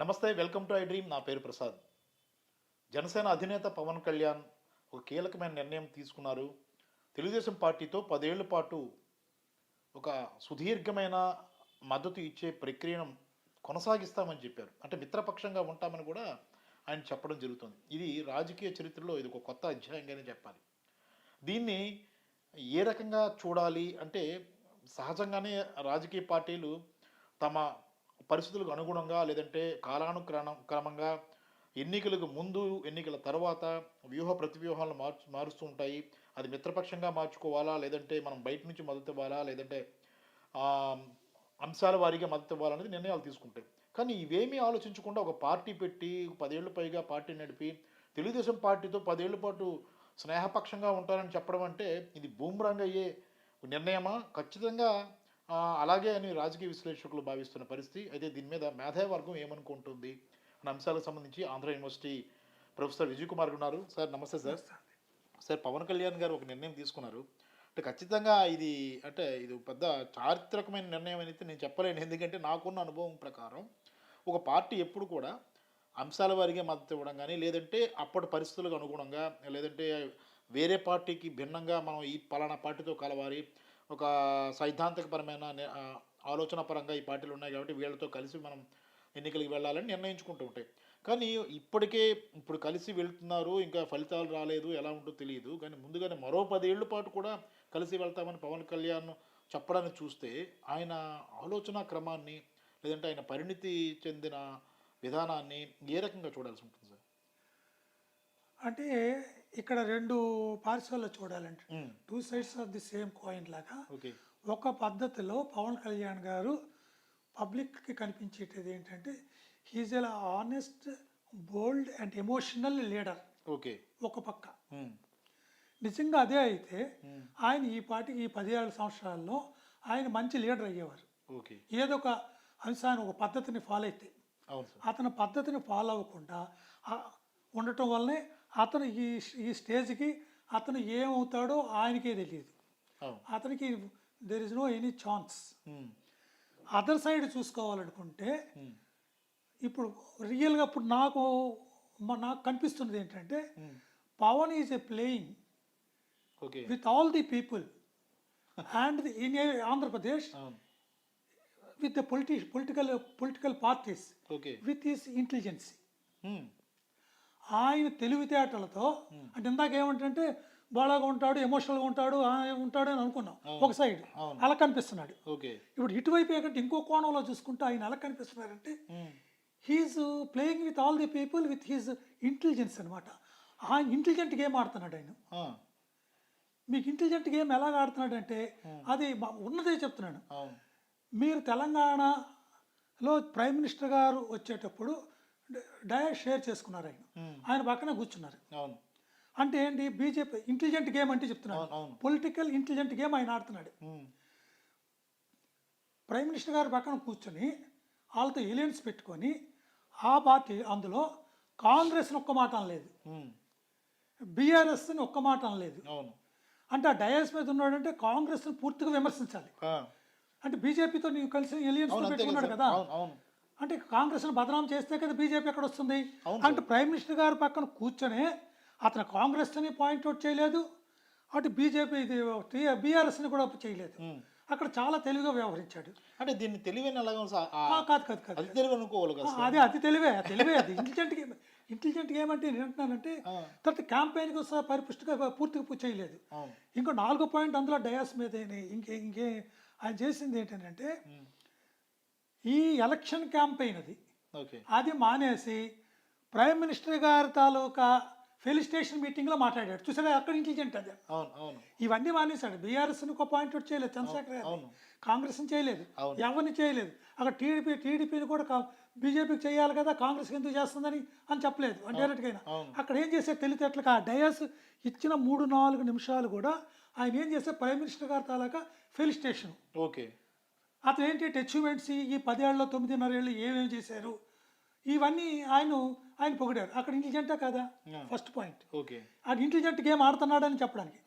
నమస్తే, welcome to I dream. నా పేరు ప్రసాద్. జనసేన అధినేత పవన్ కళ్యాణ్ ఒక కీలకమైన నిర్ణయం తీసుకున్నారు. తెలుగుదేశం పార్టీతో 10 ఏళ్ల పాటు ఒక సుదీర్ఘమైన మద్దతు ఇచ్చే ప్రక్రియను కొనసాగిస్తామని చెప్పారు. అంటే మిత్రపక్షంగా ఉంటామని కూడా ఆయన చెప్పడం జరుగుతుంది. ఇది రాజకీయ చరిత్రలో ఇది ఒక కొత్త అధ్యాయంగానే చెప్పాలి. దీన్ని ఏ రకంగా చూడాలి అంటే, సహజంగానే రాజకీయ పార్టీలు తమ పరిస్థితులకు అనుగుణంగా లేదంటే క్రమంగా ఎన్నికలకు ముందు, ఎన్నికల తర్వాత వ్యూహ ప్రతివ్యూహాలను మారుస్తూ ఉంటాయి. అది మిత్రపక్షంగా మార్చుకోవాలా, లేదంటే మనం బయట నుంచి మద్దతు ఇవ్వాలా, లేదంటే అంశాల వారీగా మద్దతు ఇవ్వాలనేది నిర్ణయాలు తీసుకుంటాయి. కానీ ఇవేమీ ఆలోచించకుండా ఒక పార్టీ పెట్టి 10 ఏళ్ళు పైగా పార్టీ నడిపి తెలుగుదేశం పార్టీతో 10 ఏళ్ల పాటు స్నేహపక్షంగా ఉంటారని చెప్పడం అంటే ఇది బూమ్రాంగ్ అయ్యే నిర్ణయమా? ఖచ్చితంగా అలాగే అని రాజకీయ విశ్లేషకులు భావిస్తున్న పరిస్థితి. అయితే దీని మీద మేధావర్గం ఏమనుకుంటుంది అనే అంశాలకు సంబంధించి ఆంధ్ర యూనివర్సిటీ ప్రొఫెసర్ విజయ్ కుమార్ ఉన్నారు. సార్ నమస్తే సార్. సార్, పవన్ కళ్యాణ్ గారు ఒక నిర్ణయం తీసుకున్నారు. అంటే ఖచ్చితంగా ఇది పెద్ద చారిత్రకమైన నిర్ణయం అయితే నేను చెప్పలేను. ఎందుకంటే నాకున్న అనుభవం ప్రకారం ఒక పార్టీ ఎప్పుడు కూడా అంశాల వారీగా మద్దతు ఇవ్వడం కానీ, లేదంటే అప్పటి పరిస్థితులకు అనుగుణంగా, లేదంటే వేరే పార్టీకి భిన్నంగా మనం ఈ పలానా పార్టీతో కలవాలి, ఒక సైద్ధాంతికపరమైన ఆలోచన పరంగా ఈ పార్టీలు ఉన్నాయి కాబట్టి వీళ్ళతో కలిసి మనం ఎన్నికలకు వెళ్ళాలని నిర్ణయించుకుంటూ ఉంటాయి. కానీ ఇప్పుడు కలిసి వెళ్తున్నారు, ఇంకా ఫలితాలు రాలేదు, ఎలా ఉంటుందో తెలియదు. కానీ ముందుగానే మరో 10 ఏళ్ల పాటు కూడా కలిసి వెళ్తామని పవన్ కళ్యాణ్ చెప్పడాన్ని చూస్తే ఆయన ఆలోచన క్రమాన్ని, లేదంటే ఆయన పరిణితి చెందిన విధానాన్ని ఏ రకంగా చూడాల్సి ఉంటుంది సార్? అంటే ఇక్కడ రెండు పార్శ్వాల్లో చూడాలంటే, two sides of the same coin లాగా. ఒక పద్ధతిలో పవన్ కళ్యాణ్ గారు పబ్లిక్కి కనిపించేది ఏంటంటే, he's a honest, bold and emotional leader. ఒక పక్క నిజంగా అదే అయితే ఆయన ఈ పార్టీకి ఈ 17 సంవత్సరాల్లో ఆయన మంచి లీడర్ అయ్యేవారు. ఏదో ఒక అంశాన్ని, ఒక పద్ధతిని ఫాలో అయితే, అతని పద్ధతిని ఫాలో అవ్వకుండా ఉండటం వల్లనే అతను ఈ స్టేజ్కి అతను ఏమవుతాడో ఆయనకే తెలియదు. అతనికి there is no any chance. Other side చూసుకోవాలనుకుంటే ఇప్పుడు రియల్గా ఇప్పుడు నాకు కనిపిస్తున్నది ఏంటంటే, Pawan is a playing with all the people and in Andhra Pradesh with the political parties, with his intelligence. ఆయన తెలివితేటలతో, అంటే ఇందాక ఏమంటే బాగా ఉంటాడు, ఎమోషనల్గా ఉంటాడు అని అనుకున్నాం ఒక సైడ్, అలా కనిపిస్తున్నాడు. ఇప్పుడు ఇటువైపు ఏంటంటే ఇంకో కోణంలో చూసుకుంటే ఆయన ఎలా కనిపిస్తున్నారంటే, he's playing with all the people with his intelligence అనమాట. ఆయన ఇంటెలిజెంట్ గేమ్ ఆడుతున్నాడు ఆయన. మీకు ఇంటెలిజెంట్ గేమ్ ఎలాగ ఆడుతున్నాడు అంటే, అది ఉన్నదే చెప్తున్నాను. మీరు తెలంగాణలో ప్రైమ్ మినిస్టర్ గారు వచ్చేటప్పుడు డయట్ షేర్ చేసుకున్నారు. ఆయన పక్కన కూర్చున్నారు. అంటే ఏంటి, బీజేపీ ఇంటెలిజెంట్ గేమ్ అంటే చెప్తున్నాడు, పొలిటికల్ ఇంటెలిజెంట్ గేమ్ ఆయన ఆడుతున్నాడు. ప్రైమ్ మినిస్టర్ గారు పక్కన కూర్చొని వాళ్ళతో ఎలియన్స్ పెట్టుకొని ఆ పార్టీ, అందులో కాంగ్రెస్ని ఒక్క మాట అనలేదు, బీఆర్ఎస్ని ఒక్క మాట అనలేదు. అంటే ఆ డయాస్ మీద ఉన్నాడంటే కాంగ్రెస్ని పూర్తిగా విమర్శించాలి. అంటే బీజేపీతో నీవు కలిసి ఎలియన్స్ పెట్టుకున్నాడు కదా, అంటే కాంగ్రెస్ను బదనాం చేస్తే కదా బీజేపీ ఎక్కడ వస్తుంది. అంటే ప్రైమ్ మినిస్టర్ గారు పక్కన కూర్చొని అతను కాంగ్రెస్ని పాయింట్అవుట్ చేయలేదు, అటు బీజేపీ బీఆర్ఎస్ని కూడా చేయలేదు. అక్కడ చాలా తెలివిగా వ్యవహరించాడు. అంటే దీన్ని తెలివైన కాదు అదే అది తెలివే అది ఇంటెలిజెంట్ గేమ్ అంటే నేను అంటున్నానంటే, తర్వాత క్యాంపెయిన్కి పరిపుష్టిగా పూర్తిగా చేయలేదు. ఇంకో 4వ పాయింట్ అందులో డయాస్ మీద ఇంకే ఆయన చేసింది ఏంటంటే, ఈ ఎలక్షన్ క్యాంపెయిన్ అది మానేసి ప్రైమ్ మినిస్టర్ గారి తాలూకా ఫెలిసిటేషన్ మీటింగ్లో మాట్లాడాడు. చూసారా, అక్కడ ఇంటెలిజెంట్ అది. ఇవన్నీ మానేశాడు. బీఆర్ఎస్ని ఒక పాయింట్ అవుట్ చేయలేదు, చంద్రశేఖర్ గారు కాంగ్రెస్ని చేయలేదు, ఎవరిని చేయలేదు. అక్కడ టీడీపీని కూడా బీజేపీకి చేయాలి కదా, కాంగ్రెస్కి ఎందుకు చేస్తుందని చెప్పలేదు డైరెక్ట్గా. అక్కడ ఏం చేశారు తెలివితేటలకు, ఆ డయాస్ ఇచ్చిన 3-4 నిమిషాలు కూడా ఆయన ఏం చేస్తే ప్రైమ్ మినిస్టర్ గారి తాలూకా ఫెలిసిటేషన్. అతను ఏంటి అచీవ్మెంట్స్, ఈ 10 ఏళ్ళలో 9.5 ఏళ్ళు ఏమేమి చేశారు, ఇవన్నీ ఆయన పొగిడారు. అక్కడ ఇంటెలిజెంటా కదా ఫస్ట్ పాయింట్. అది ఇంటెలిజెంట్ గేమ్ ఆడుతున్నాడని చెప్పడానికి.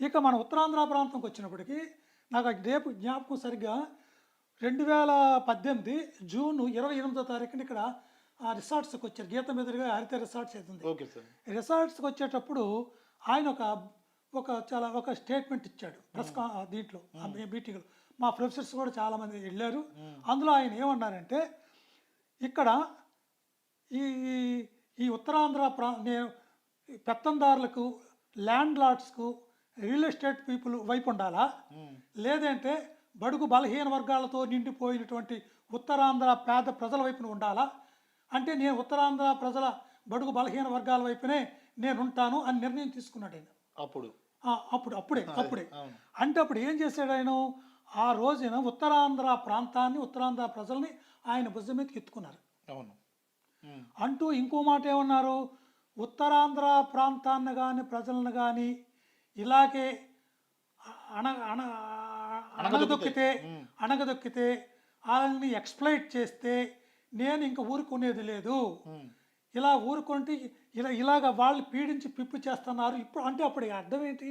ఇక మన ఉత్తరాంధ్ర ప్రాంతంకి వచ్చినప్పటికీ నాకు రేపు జ్ఞాపకం సరిగ్గా 2018 జూన్ 28వ తారీఖున ఇక్కడ ఆ రిసార్ట్స్కి వచ్చారు. గీతం ఎదురుగా హరిత రిసార్ట్స్ అవుతుంది. Okay sir. రిసార్ట్స్కి వచ్చేటప్పుడు ఆయన ఒక స్టేట్మెంట్ ఇచ్చాడు దీంట్లో ఆ మీటింగ్లో. మా ప్రొఫెసర్స్ కూడా చాలామంది వెళ్ళారు. అందులో ఆయన ఏమన్నారంటే, ఇక్కడ ఈ ఈ ఉత్తరాంధ్ర నేను పెత్తందారులకు, ల్యాండ్ లార్డ్స్కు, రియల్ ఎస్టేట్ పీపుల్ వైపు ఉండాలా, లేదంటే బడుగు బలహీన వర్గాలతో నిండిపోయినటువంటి ఉత్తరాంధ్ర పేద ప్రజల వైపున ఉండాలా, అంటే నేను ఉత్తరాంధ్ర ప్రజల బడుగు బలహీన వర్గాల వైపునే నేను ఉంటాను అని నిర్ణయం తీసుకున్నాడు ఆయన. అప్పుడే అంటే అప్పుడు ఏం చేశాడు ఆయన, ఆ రోజున ఉత్తరాంధ్ర ప్రాంతాన్ని, ఉత్తరాంధ్ర ప్రజల్ని ఆయన భుజం మీదకి ఎత్తుకున్నారు. అంటూ ఇంకో మాట ఏమన్నారు, ఉత్తరాంధ్ర ప్రాంతాన్ని కానీ ప్రజలను కానీ ఇలాగే అణగదొక్కితే వాళ్ళని ఎక్స్ప్లైట్ చేస్తే నేను ఇంక ఊరుకునేది లేదు, ఇలా ఊరుకుంటే ఇలాగ వాళ్ళు పీడించి పిప్పు చేస్తున్నారు. ఇప్పుడు అంటే అప్పుడు అర్థం ఏంటి,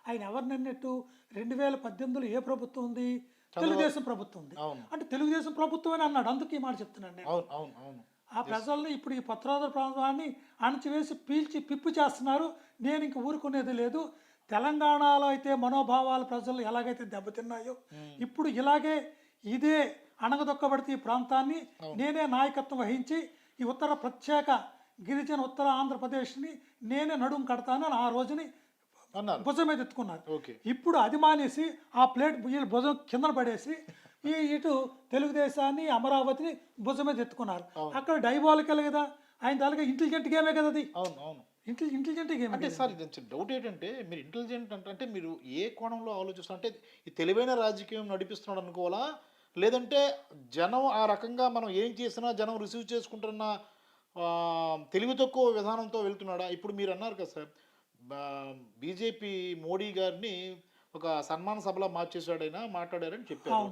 ఆయన ఎవరిని అన్నట్టు 2018లో ఏ ప్రభుత్వం ఉంది, తెలుగుదేశం ప్రభుత్వం ఉంది. అంటే తెలుగుదేశం ప్రభుత్వం అని అన్నాడు. అందుకే ఈ మాట చెప్తున్నాను నేను. ఆ ప్రజల్ని ఇప్పుడు ఈ ఉత్తరాంధ్ర ప్రాంతాన్ని అణచివేసి పీల్చి పిప్పు చేస్తున్నారు, నేను ఇంక ఊరుకునేది లేదు. తెలంగాణలో అయితే మనోభావాల ప్రజలు ఎలాగైతే దెబ్బతిన్నాయో, ఇప్పుడు ఇదే అణగదొక్కబడితే ఈ ప్రాంతాన్ని నేనే నాయకత్వం వహించి ఈ ప్రత్యేక గిరిజన ఉత్తర ఆంధ్రప్రదేశ్ని నేనే నడుము కడతాను అని ఆ రోజుని భుజం మీద ఎత్తుకున్నారు. ఇప్పుడు అది మానేసి ఆ ప్లేట్ భుజం కింద పడేసి ఇటు తెలుగుదేశాన్ని, అమరావతిని భుజం మీద ఎత్తుకున్నారు. అక్కడ డైబాలికల్ కదా, ఆయన తాలూకా ఇంటెలిజెంట్ గేమే కదా అది. ఇంటెలిజెంట్ గేమ్ అంటే సార్ ఇది డౌట్ ఏంటంటే, మీరు ఇంటెలిజెంట్ అంటే మీరు ఏ కోణంలో ఆలోచిస్తారు? అంటే ఈ తెలివైన రాజకీయం నడిపిస్తున్నాడు అనుకోవాలా, లేదంటే జనం ఆ రకంగా మనం ఏం చేసినా జనం రిసీవ్ చేసుకుంటున్న తెలివి తక్కువ విధానంతో వెళ్తున్నాడా? ఇప్పుడు మీరు అన్నారు కదా సార్, బీజేపీ మోడీ గారిని ఒక సన్మాన సభలో మార్చేశాడైనా మాట్లాడారని చెప్పారు.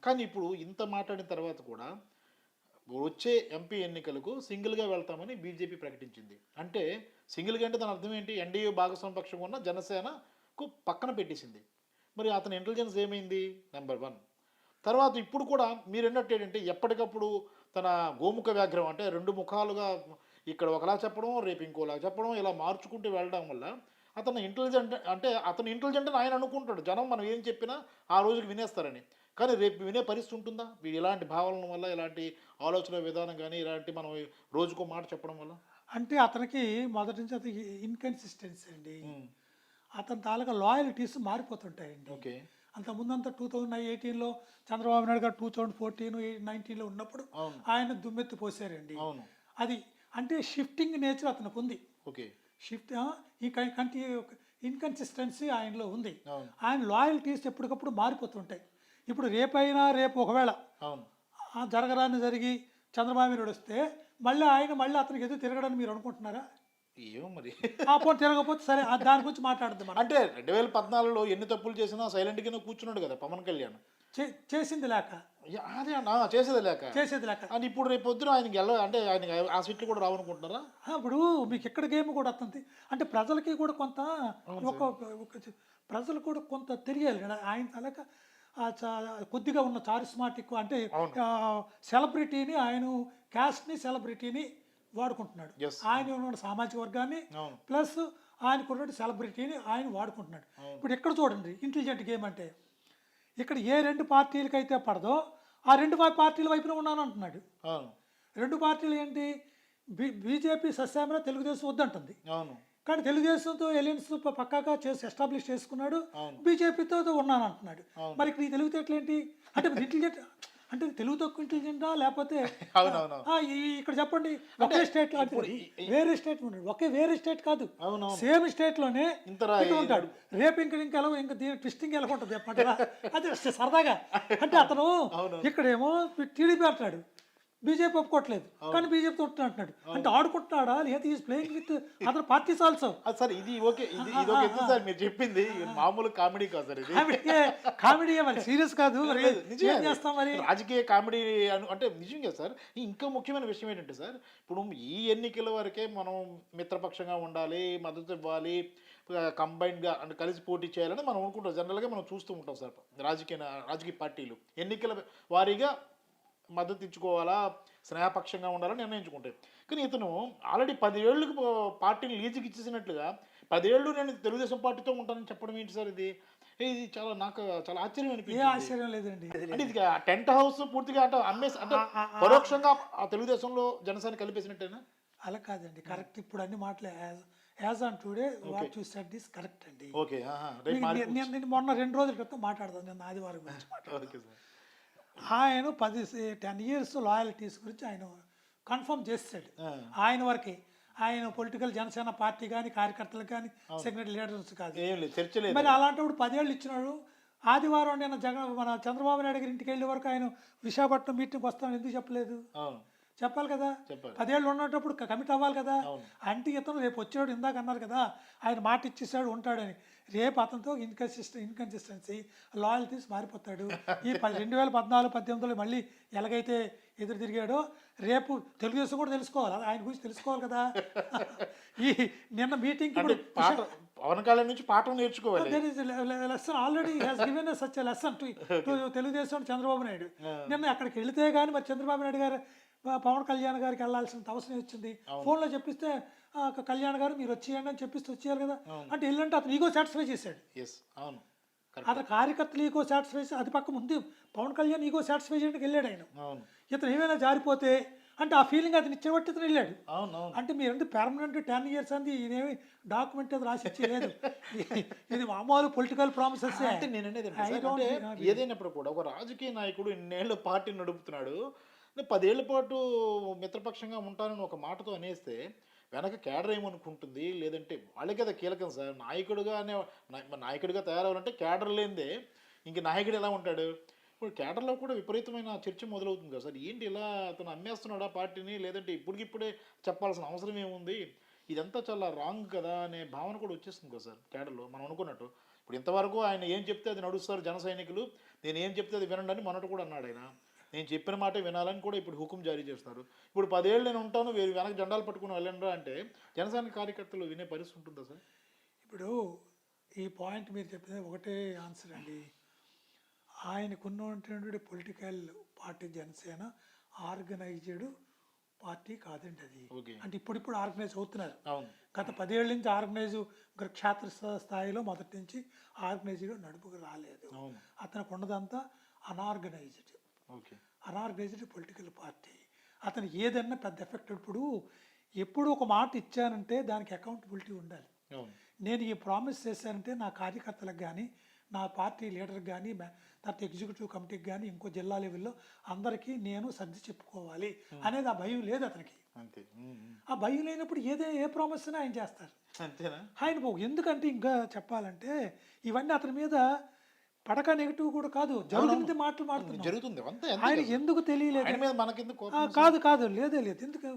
కానీ ఇప్పుడు ఇంత మాట్లాడిన తర్వాత కూడా వచ్చే ఎంపీ ఎన్నికలకు సింగిల్గా వెళ్తామని బీజేపీ ప్రకటించింది. అంటే సింగిల్గా అంటే దాని అర్థం ఏంటి, ఎన్డీఏ భాగస్వామ్య పక్షంగా ఉన్న జనసేనకు పక్కన పెట్టేసింది. మరి అతని ఇంటెలిజెన్స్ ఏమైంది? నెంబర్ 1. తర్వాత ఇప్పుడు కూడా మీరు అన్నట్టు ఏంటంటే, ఎప్పటికప్పుడు తన గోముఖ వ్యాఘ్రం అంటే 2 ముఖాలుగా ఇక్కడ ఒకలా చెప్పడం, రేపు ఇంకోలా చెప్పడం, ఇలా మార్చుకుంటూ వెళ్ళడం వల్ల అతను ఇంటెలిజెంట్ అని ఆయన అనుకుంటాడు. జనం మనం ఏం చెప్పినా ఆ రోజుకి వినేస్తారని. కానీ రేపు వినే పరిస్థితి ఉంటుందా ఇలాంటి భావనల వల్ల, ఇలాంటి ఆలోచన విధానం కానీ, ఇలాంటి మనం రోజుకో మాట చెప్పడం వల్ల? అంటే అతనికి మొదటి నుంచి అతనికి ఇన్కన్సిస్టెన్సీ అండి. అతని తాలూకా లాయల్టీస్ మారిపోతుంటాయండి. అంతకుముందంతా 2018లో చంద్రబాబు నాయుడు గారు 2014-19లో ఉన్నప్పుడు ఆయన దుమ్మెత్తి పోసారండి. అది అంటే షిఫ్టింగ్ నేచర్ అతనికి ఉంది. షిఫ్ట్ ఇన్కన్సిస్టెన్సీ ఆయనలో ఉంది. ఆయన లాయల్టీస్ ఎప్పటికప్పుడు మారిపోతుంటాయి. ఇప్పుడు రేపు ఒకవేళ జరగరాని జరిగి చంద్రబాబు నాయుడు వస్తే మళ్ళీ అతనికి ఎదురు తిరగడానికి మీరు అనుకుంటున్నారా? ఏమో మరి. పోటీ తిరగకపోతే సరే, దాని గురించి మాట్లాడదాం. అంటే 2014లో ఎన్ని తప్పులు చేసినా సైలెంట్గానే కూర్చున్నాడు కదా పవన్ కళ్యాణ్. చేసింది లేక, అదే అన్న చేసేది లేక అని ఇప్పుడు రేపు పొద్దున ఆయనకి అంటే ఆయన ఆ సీట్లు కూడా రావనుకుంటున్నారా? ఇప్పుడు మీకు ఎక్కడ గేమ్ కూడా వస్తుంది. అంటే ప్రజలకి కూడా కొంత ప్రజలు కూడా కొంత తెలియాలి కదా. ఆయన తలక కొద్దిగా ఉన్న చారిస్మాటిక్ అంటే సెలబ్రిటీని, ఆయన క్యాస్ట్ని, సెలబ్రిటీని వాడుకుంటున్నాడు. ఆయన ఉన్న సామాజిక వర్గాన్ని ప్లస్ ఆయనకున్న సెలబ్రిటీని ఆయన వాడుకుంటున్నాడు. ఇప్పుడు ఎక్కడ చూడండి ఇంటెలిజెంట్ గేమ్ అంటే, ఇక్కడ ఏ 2 పార్టీలకైతే పడదో ఆ 2 పార్టీల వైపున ఉన్నాను అంటున్నాడు. 2 పార్టీలు ఏంటి, బీజేపీ సస్యామరా తెలుగుదేశం వద్దంటుంది. కానీ తెలుగుదేశంతో ఎలియన్స్ పక్కాగా ఎస్టాబ్లిష్ చేసుకున్నాడు, బీజేపీతో ఉన్నాను అంటున్నాడు. మరి ఇక్కడ ఈ తెలివితేటలేంటి? అంటే ఇంటెలిజెంట్ అంటే తెలుగు తక్కువ ఇంటెలిజెంటా లేకపోతే ఇక్కడ చెప్పండి. ఒకే స్టేట్ వేరే స్టేట్ ఉన్నాడు, వేరే స్టేట్ కాదు, సేమ్ స్టేట్ లోనే ఉంటాడు. రేపు ఇంకా ట్విస్టింగ్ ఎలా ఉంటుంది చెప్పంటారా? అది సరదాగా. అంటే అతను ఇక్కడేమో టీడీపీ అంటాడు, బీజేపీ ఒప్పుకోవట్లేదు, కానీ బీజేపీ అంటున్నాడు. అంటే ఆడుకుంటున్నాడా లేదా is playing with other parties also. Sir ఇది ఓకే, ఇది ఓకే సార్, మీరు చెప్పింది మామూలు కామెడీ కాదు సార్, ఇది కామెడీ మరి సీరియస్ కాదు. మరి నిజమే ఏం చేస్తాం మరి, రాజకీయ కామెడీ అంటే నిజంగా సార్. ఇంకా ముఖ్యమైన విషయం ఏంటంటే సార్, ఇప్పుడు ఈ ఎన్నికల వరకే మనం మిత్రపక్షంగా ఉండాలి, మద్దతు ఇవ్వాలి, కంబైన్డ్గా అంటే కలిసి పోటీ చేయాలని మనం అనుకుంటాం. జనరల్గా మనం చూస్తూ ఉంటాం సార్, రాజకీయ పార్టీలు ఎన్నికల వారీగా మద్దతు ఇచ్చుకోవాలా, స్నేహపక్షంగా ఉండాలని నిర్ణయించుకుంటాయి. కానీ ఇతను ఆల్రెడీ 10 ఏళ్ళకి పార్టీని లీజుకి ఇచ్చేసినట్లుగా 10 ఏళ్ళు నేను తెలుగుదేశం పార్టీతో ఉంటానని చెప్పడం ఏంటి సార్? ఇది ఇది చాలా నాకు చాలా ఆశ్చర్యం ఏ అనిపించింది. ఆశ్చర్యం లేదండి. అంటే ఇది టెంట్ హౌస్ పూర్తిగా అంటే అమ్మేసి అంటే పరోక్షంగా ఆ తెలుగుదేశంలో జనసేన కలిపేసినట్టేనా? అలా కాదండి, కరెక్ట్. ఇప్పుడు అన్ని మాటలు as on today what you said this correct అండి. ఓకే, నేను మొన్న 2 రోజుల క్రితం మాట్లాడదాను, నేను ఆదివారం గురించి మాట్లాడతాను. ఆయన 10 years లాయల్టీస్ గురించి ఆయన కన్ఫర్మ్ చేస్తాడు. ఆయన వరకే, ఆయన పొలిటికల్ జనసేన పార్టీ కానీ కార్యకర్తలకు కానీ సెక్రటరీ లీడర్స్ కాదు. మరి అలాంటప్పుడు 10 ఏళ్ళు ఇచ్చినాడు. ఆదివారం నేను మన చంద్రబాబు నాయుడు గారి ఇంటికి వెళ్ళే వరకు ఆయన విశాఖపట్నం మీటింగ్కి వస్తాను ఎందుకు చెప్పలేదు? చెప్పాలి కదా. 10 ఏళ్ళు ఉన్నప్పుడు కమిట్ అవ్వాలి కదా. అంటే ఇతను రేపు వచ్చాడు, ఇందాక అన్నారు కదా ఆయన మాట ఇచ్చేసాడు ఉంటాడని. రేపు అతనితో ఇన్కన్సిస్టెన్సీ లాయల్టీస్ మారిపోతాడు. ఈ 2014-18 మళ్ళీ ఎలాగైతే ఎదురు తిరిగాడో రేపు తెలుగుదేశం కూడా తెలుసుకోవాలి, ఆయన గురించి తెలుసుకోవాలి కదా. ఈ నిన్న మీటింగ్ పవన్ కళ్యాణ్ నుంచి పాఠం నేర్చుకోవాలి. Lesson already has given such lesson to Telugu Desam Chandrababu Naidu. నిన్న అక్కడికి వెళితే కానీ మరి చంద్రబాబు నాయుడు గారు పవన్ కళ్యాణ్ గారికి వెళ్ళాల్సిన అవసరం వచ్చింది. ఫోన్లో చెప్పిస్తే కళ్యాణ్ గారు మీరు వచ్చేయండి అని చెప్పిస్తే వచ్చేయాలి కదా. అంటే వెళ్ళంటే అతను ఈగో సాటిస్ఫై చేశాడు. అతను కార్యకర్తలు ఈగో సాటిస్ఫై, అది పక్క ముందు పవన్ కళ్యాణ్ ఈగో సాటిస్ఫై చేయడానికి వెళ్ళాడు ఆయన. ఇతను ఏమైనా జారిపోతే అంటే ఆ ఫీలింగ్ అతను ఇచ్చేబట్టి ఇతను వెళ్ళాడు. అంటే మీరంటే పెర్మనెంట్ 10 years అంది ఇదేమి డాక్యుమెంట్ అది రాసి ఇచ్చేయలేదు. ఇది మామూలు పొలిటికల్ ప్రామిసెస్. అంటే నేను అనేది ఏదైనప్పుడు కూడా ఒక రాజకీయ నాయకుడు ఇన్నేళ్ళు పార్టీ నడుపుతున్నాడు, 10 ఏళ్ల పాటు మిత్రపక్షంగా ఉంటానని ఒక మాటతో అనేస్తే వెనక కేడర్ ఏమనుకుంటుంది? లేదంటే వాళ్ళకి కదా కీలకం సార్. నాయకుడిగా తయారవ్వాలంటే కేడర్ లేనిదే ఇంక నాయకుడు ఎలా ఉంటాడు? ఇప్పుడు కేడర్లో కూడా విపరీతమైన చర్చ మొదలవుతుంది కదా సార్. ఏంటి ఇలా అతను అమ్మేస్తున్నాడా పార్టీని, లేదంటే ఇప్పటికిప్పుడే చెప్పాల్సిన అవసరం ఏముంది? ఇదంతా చాలా రాంగ్ కదా అనే భావన కూడా వచ్చేస్తుంది కదా సార్ కేడర్లో. మనం అనుకున్నట్టు ఇప్పుడు ఇంతవరకు ఆయన ఏం చెప్తే అది నడుస్తారు జన సైనికులు, నేను ఏం చెప్తే అది వినండి అని మొన్నటి కూడా అన్నాడు ఆయన. నేను చెప్పిన మాట వినాలని కూడా ఇప్పుడు హుకుం జారీ చేస్తున్నారు. ఇప్పుడు 10 ఏళ్ళు నేను ఉంటాను, వెనక జెండాలు పట్టుకుని వెళ్ళండి అంటే జనసేన కార్యకర్తలు వినే పరిస్థితి ఉంటుందా సార్? ఇప్పుడు ఈ పాయింట్ మీరు చెప్పిన ఒకటే ఆన్సర్ అండి. ఆయనకున్నటువంటి political party Janasena organised party కాదండి అది. అంటే ఇప్పుడు ఆర్గనైజ్ అవుతున్నారు. గత 10 ఏళ్ళ నుంచి ఆర్గనైజ్ క్షేత్ర స్థాయిలో మొదటి నుంచి ఆర్గనైజ్గా నడుపుకు రాలేదు. అతనికి ఉన్నదంతా అనార్గనైజ్డ్ పొలిటికల్ పార్టీ. అతను ఏదన్నా పెద్ద ఎఫెక్ట్. ఎప్పుడు ఒక మాట ఇచ్చానంటే దానికి అకౌంటబిలిటీ ఉండాలి. నేను ఈ ప్రామిస్ చేశానంటే నా కార్యకర్తలకు కానీ నా పార్టీ లీడర్కి కానీ తర్వాత ఎగ్జిక్యూటివ్ కమిటీకి కానీ ఇంకో జిల్లా లెవెల్లో అందరికీ నేను సర్ది చెప్పుకోవాలి అనేది ఆ భయం లేదు అతనికి. ఆ భయం లేనప్పుడు ఏ ప్రామిస్ అయినా ఆయన చేస్తారు. ఆయన ఎందుకంటే ఇంకా చెప్పాలంటే ఇవన్నీ అతని మీద పడక నెగిటివ్ కూడా కాదు, జరుగుతుంది మాటలు మాడుతుంది. ఆయన ఎందుకు తెలియలేదు? కాదు లేదు ఎందుకు.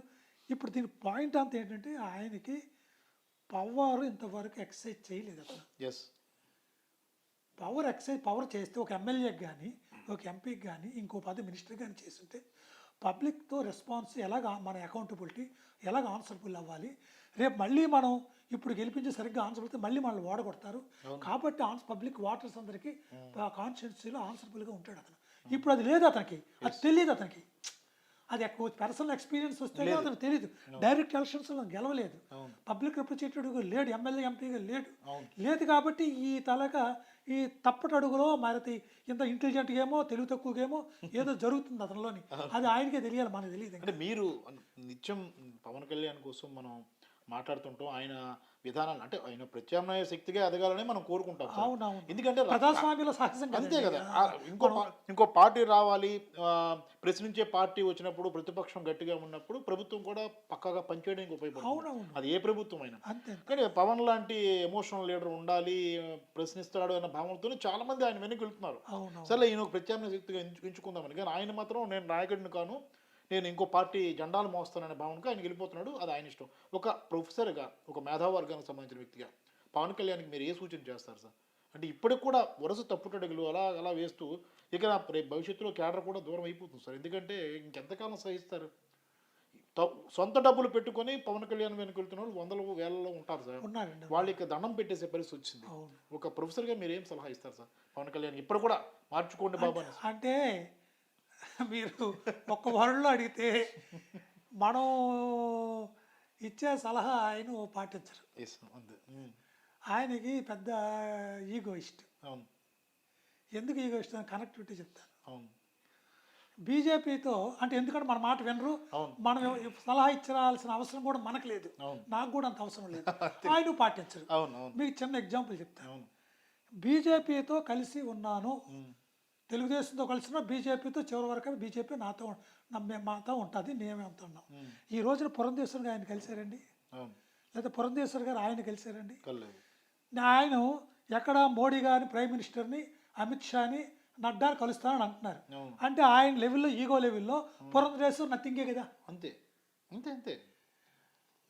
ఇప్పుడు దీని పాయింట్ అంతా ఏంటంటే ఆయనకి పవర్ ఇంతవరకు ఎక్సర్సైజ్ చేయలేదు అతను. పవర్ చేస్తే ఒక ఎమ్మెల్యేకి కానీ ఒక ఎంపీకి కానీ ఇంకో 10 మినిస్టర్ కానీ చేస్తుంటే పబ్లిక్తో రెస్పాన్స్ ఎలాగ మన అకౌంటబిలిటీ ఎలాగ ఆన్సరబుల్ అవ్వాలి. రేపు మళ్ళీ మనం ఇప్పుడు గెలిపించి సరిగ్గా ఆన్సరబుల్ మళ్ళీ మనల్ని ఓడగొడతారు కాబట్టి పబ్లిక్ వాటర్స్ అందరికీ కాన్స్టిట్యున్సీలో ఆన్సరబుల్గా ఉంటాడు అతను. ఇప్పుడు అది లేదు అతనికి, అది తెలియదు అతనికి. అది పర్సనల్ ఎక్స్పీరియన్స్ వస్తే అతనికి తెలియదు. డైరెక్ట్ ఎలక్షన్స్లో గెలవలేదు, పబ్లిక్ రిప్రజెంటేటివ్గా లేడు, ఎమ్మెల్యే ఎంపీగా లేదు కాబట్టి ఈ ఈ తప్పటి అడుగులో మరి ఇంత ఇంటెలిజెంట్గా ఏమో తెలుగు తక్కువగా ఏమో ఏదో జరుగుతుంది అతనిలోని. అది ఆయనకే తెలియాలి, మనకు తెలియదు. అంటే మీరు నిత్యం పవన్ కళ్యాణ్ కోసం మనం మాట్లాడుతుంటాం, ఆయన విధానాలు అంటే ఆయన ప్రత్యామ్నాయ శక్తిగా ఎదగాలని మనం కోరుకుంటాం. ఎందుకంటే ప్రజాస్వామ్యంలో సహజంగా అంతే కదా. ఇంకో పార్టీ రావాలి, ప్రశ్నించే పార్టీ వచ్చినప్పుడు ప్రతిపక్షం గట్టిగా ఉన్నప్పుడు ప్రభుత్వం కూడా పక్కగా పనిచేయడానికి ఉపయోగపడుతుంది, అది ఏ ప్రభుత్వం అయినా. కానీ పవన్ లాంటి ఎమోషనల్ లీడర్ ఉండాలి, ప్రశ్నిస్తాడు అన్న భావనతో చాలా మంది ఆయన వెనక్కి వెళ్తున్నారు. సరే ఈయన ఒక ప్రత్యామ్నాయ శక్తిగా ఎంచుకుందామని. కానీ ఆయన మాత్రం నేను నాయకుడిని కాను, నేను ఇంకో పార్టీ జెండాలు మోస్తాననే భావనకు ఆయన వెళ్ళిపోతున్నాడు. అది ఆయన ఇష్టం. ఒక ప్రొఫెసర్‌గా, ఒక మేధావర్గానికి సంబంధించిన వ్యక్తిగా పవన్ కళ్యాణ్‌కి మీరు ఏ సూచన చేస్తారు సార్? అంటే ఇప్పటికి కూడా వరుస తప్పుటడుగులు అలా అలా వేస్తూ ఇక రేపు భవిష్యత్తులో క్యాడర్ కూడా దూరం అయిపోతుంది సార్. ఎందుకంటే ఇంకెంతకాలం సహిస్తారు? సొంత డబ్బులు పెట్టుకొని పవన్ కళ్యాణ్ వెనక వెళ్తున్నోళ్ళు వందలు, వేలలో ఉంటారు సార్. ఉన్నారండి. వాళ్ళకి దండం పెట్టేసే పరిస్థితి వచ్చింది. అవును. ఒక ప్రొఫెసర్‌గా మీరేం సలహా ఇస్తారు సార్ పవన్ కళ్యాణ్? ఇప్పుడు కూడా మార్చుకోండి బాబు అనేసి. అంటే మీరు ఒక్క వరల్డ్లో అడిగితే మనం ఇచ్చే సలహా ఆయన పాటించరు. యెస్. అంతే. ఆయనకి పెద్ద ఈగోయిస్ట్. అవును. ఎందుకు ఈగోయిస్ట్ అని కనెక్టివిటీ చెప్తాను. అవును. బీజేపీతో అంటే ఎందుకంటే మన మాట వినరు, అవును. మనం సలహా ఇచ్చాల్సిన అవసరం కూడా మనకు లేదు, అవును. నాకు కూడా అంత అవసరం లేదు, ఆయన పాటించరు. అవును. అవును. మీకు చిన్న ఎగ్జాంపుల్ చెప్తాను. అవును. బీజేపీతో కలిసి ఉన్నాను, హ్మ్. తెలుగుదేశంతో కలిసిన బీజేపీతో చివరి వరకు బీజేపీ మాతో ఉంటుంది, మేమే అంత ఉన్నాం. ఈ రోజున పురంధేశ్వర్ గారు ఆయన కలిశారండి, అవును. లేదా పురంధేశ్వర్ గారు ఆయన కలిశారండి. కల్లేదు. ఆయన ఎక్కడ మోడీ గారిని, ప్రైమ్ మినిస్టర్ని, అమిత్ షాని, నడ్డాని కలుస్తానని అంటున్నారు. అవును. అంటే ఆయన లెవెల్లో, ఈగో లెవెల్లో పురంధరేశ్వర్ నథింగే కదా. అంతే. అంతే. అంతే.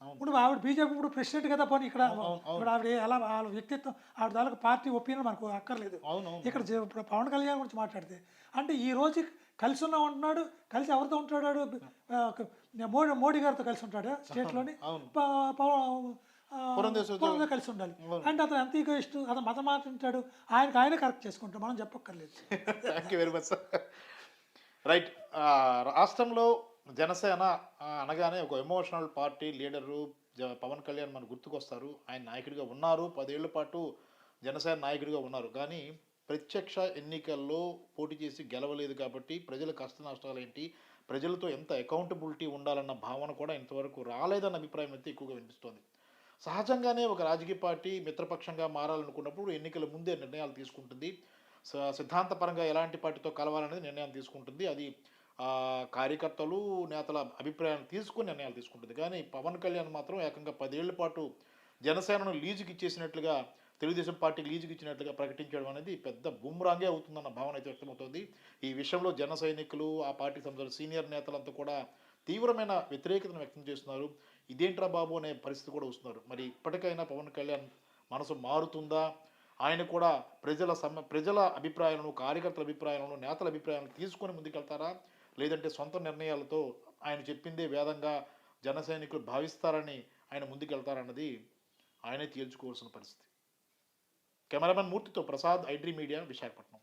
అవును. ఇప్పుడు ఆవిడ బీజేపీ ఇప్పుడు ప్రెసిడెంట్ కదా, పోనీ ఇక్కడ అవును. ఇప్పుడు ఆవిడ ఎలా వాళ్ళ వ్యక్తిత్వం, ఆవిడ తాలూకు పార్టీ ఒపీనియన్ మనకు అక్కర్లేదు. అవునవును. ఇక్కడ ఇప్పుడు పవన్ కళ్యాణ్ గురించి మాట్లాడితే అంటే ఈ రోజు కలిసి ఉన్నాం అంటున్నాడు, కలిసి ఎవరితో ఉంటాడు? మోడీ గారితో కలిసి ఉంటాడు స్టేట్లోని. అవును. పురంధేశ్వరితో కలిసి ఉండాలి అంటే అతను ఎంత ఈగోయిస్ట్, అతను మతం మాట్లాంటాడు, ఆయన కరెక్ట్ చేసుకుంటాడు, మనం చెప్పక్కర్లేదు. Thank you very much sir. Right. రాష్ట్రంలో జనసేన అనగానే ఒక emotional party leader Pawan Kalyan మనకు గుర్తుకొస్తారు. ఆయన నాయకుడిగా ఉన్నారు, 10 ఏళ్ల పాటు జనసేన నాయకుడిగా ఉన్నారు. కానీ ప్రత్యక్ష ఎన్నికల్లో పోటీ చేసి గెలవలేదు కాబట్టి ప్రజల కష్ట నష్టాలు ఏంటి, ప్రజలతో ఎంత అకౌంటబిలిటీ ఉండాలన్న భావన కూడా ఇంతవరకు రాలేదన్న అభిప్రాయం అయితే ఎక్కువగా వినిపిస్తోంది. సహజంగానే ఒక రాజకీయ పార్టీ మిత్రపక్షంగా మారాలనుకున్నప్పుడు ఎన్నికల ముందే నిర్ణయాలు తీసుకుంటుంది. సిద్ధాంతపరంగా ఎలాంటి పార్టీతో కలవాలనేది నిర్ణయం తీసుకుంటుంది. అది కార్యకర్తలు, నేతల అభిప్రాయాన్ని తీసుకుని నిర్ణయాలు తీసుకుంటుంది. కానీ పవన్ కళ్యాణ్ మాత్రం ఏకంగా 10 ఏళ్ల పాటు జనసేనను లీజుకి ఇచ్చేసినట్లుగా, తెలుగుదేశం పార్టీకి లీజుకి ఇచ్చినట్లుగా ప్రకటించడం అనేది పెద్ద బూమ్రాంగే అవుతుందన్న భావన అయితే వ్యక్తమవుతుంది. ఈ విషయంలో జన సైనికులు, ఆ పార్టీకి సంబంధించిన సీనియర్ నేతలంతా కూడా తీవ్రమైన వ్యతిరేకతను వ్యక్తం చేస్తున్నారు. ఇదేంట్రా బాబు అనే పరిస్థితి కూడా వస్తున్నారు. మరి ఇప్పటికైనా పవన్ కళ్యాణ్ మనసు మారుతుందా? ఆయన కూడా ప్రజల అభిప్రాయాలను, కార్యకర్తల అభిప్రాయాలను, నేతల అభిప్రాయాలను తీసుకొని ముందుకెళ్తారా? లేదంటే సొంత నిర్ణయాలతో ఆయన చెప్పిందే వేదంగా జన సైనికులు భావిస్తారని ఆయన ముందుకెళ్తారన్నది ఆయనే తేల్చుకోవాల్సిన పరిస్థితి. కెమెరామెన్ మూర్తితో ప్రసాద్, ఐడ్రీ మీడియా, విశాఖపట్నం.